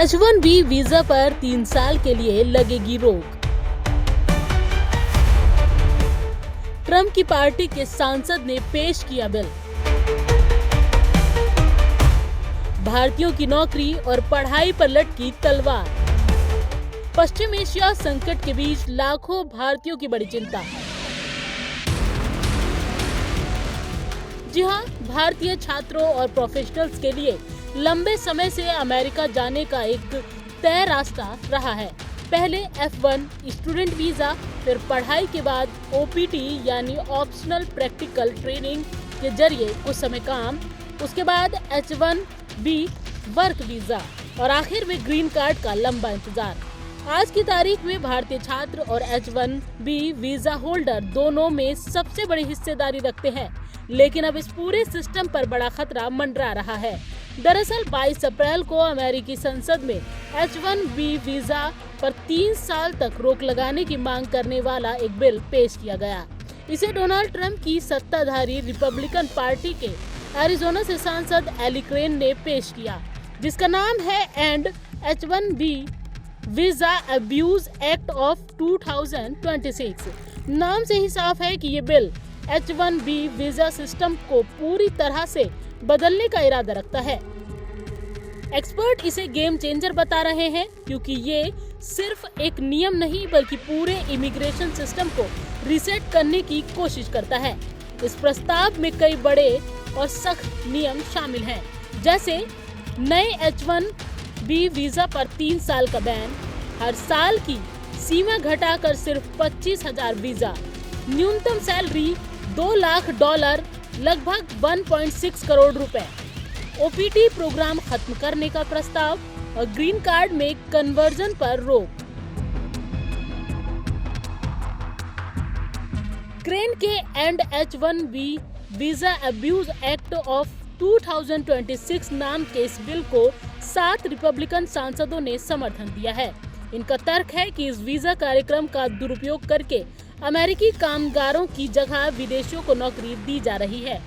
H1B visa पर 3 साल के लिए लगेगी रोक। ट्रंप की पार्टी के सांसद ने पेश किया बिल। भारतीयों की नौकरी और पढ़ाई पर लटकी तलवार। पश्चिम एशिया संकट के बीच लाखों भारतीयों की बड़ी चिंता। जी हां, भारतीय छात्रों और प्रोफेशनल्स के लिए लंबे समय से अमेरिका जाने का एक तय रास्ता रहा है। पहले F1 स्टूडेंट वीजा, फिर पढ़ाई के बाद OPT यानी ऑप्शनल प्रैक्टिकल ट्रेनिंग के जरिए कुछ समय काम, उसके बाद H1B वर्क वीजा और आखिर में ग्रीन कार्ड का लंबा इंतजार। आज की तारीख में भारतीय छात्र और H1B वीजा होल्डर दोनों में सबसे बड़ी हिस्सेदारी रखते हैं, लेकिन अब इस पूरे सिस्टम पर बड़ा खतरा मंडरा रहा है। दरअसल 22 अप्रैल को अमेरिकी संसद में H1B वीजा पर 3 साल तक रोक लगाने की मांग करने वाला एक बिल पेश किया गया। इसे डोनाल्ड ट्रंप की सत्ताधारी रिपब्लिकन पार्टी के एरिजोना से सांसद एली क्रेन ने पेश किया, जिसका नाम है and H1B visa abuse act of 2026। नाम से ही साफ है कि ये बिल H1B वीजा सिस्टम को पूरी तरह से बदलने का इरादा रखता है। एक्सपर्ट इसे गेम चेंजर बता रहे हैं, क्योंकि ये सिर्फ एक नियम नहीं बल्कि पूरे इमिग्रेशन सिस्टम को रीसेट करने की कोशिश करता है। इस प्रस्ताव में कई बड़े और सख्त नियम शामिल हैं, जैसे नए H1B वीजा पर 3 साल का बैन, हर साल की सीमा घटाकर सिर्फ 25,000 वीजा, न्यूनतम सैलरी $2 लाख, लगभग 1.6 करोड़ रुपए, OPT प्रोग्राम खत्म करने का प्रस्ताव और ग्रीन कार्ड में कन्वर्जन पर रोक। क्रेन के and H1B visa abuse act of 2026 नाम के इस बिल को 7 रिपब्लिकन सांसदों ने समर्थन दिया है। इनका तर्क है कि इस वीजा कार्यक्रम का दुरुपयोग करके अमेरिकी कामगारों की जगह विदेशियों को नौकरी दी जा रही है।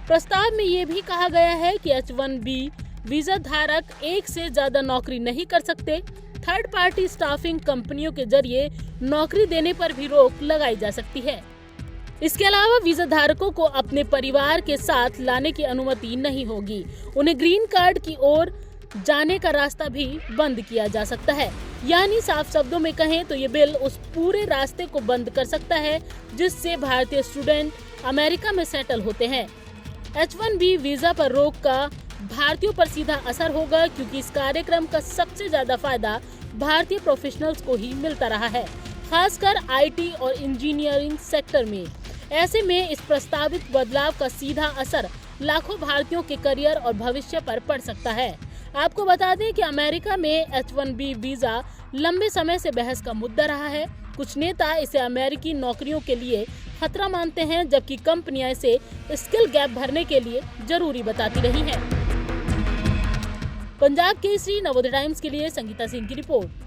प्रस्ताव में ये भी कहा गया है कि H1B वीजा धारक एक से ज्यादा नौकरी नहीं कर सकते। थर्ड पार्टी स्टाफिंग कंपनियों के जरिए नौकरी देने पर भी रोक लगाई जा सकती है। इसके अलावा वीजा धारकों को अपने परिवार के साथ लाने की अनुमति नहीं होगी। उन्हें ग्रीन कार्ड की ओर जाने का रास्ता भी बंद किया जा सकता है। यानी साफ शब्दों में कहें तो ये बिल उस पूरे रास्ते को बंद कर सकता है जिससे भारतीय स्टूडेंट अमेरिका में सेटल होते हैं। H1B वीजा पर रोक का भारतीयों पर सीधा असर होगा, क्योंकि इस कार्यक्रम का सबसे ज्यादा फायदा भारतीय प्रोफेशनल्स को ही मिलता रहा है, खासकर IT और इंजीनियरिंग सेक्टर में। ऐसे में इस प्रस्तावित बदलाव का सीधा असर लाखों भारतीयों के करियर और भविष्य पर पड़ सकता है। आपको बता दें कि अमेरिका में H1B वीजा लंबे समय से बहस का मुद्दा रहा है। कुछ नेता इसे अमेरिकी नौकरियों के लिए खतरा मानते हैं, जबकि कंपनियां इसे स्किल गैप भरने के लिए जरूरी बताती रही हैं। पंजाब केसरी नवोदय टाइम्स के लिए संगीता सिंह की रिपोर्ट।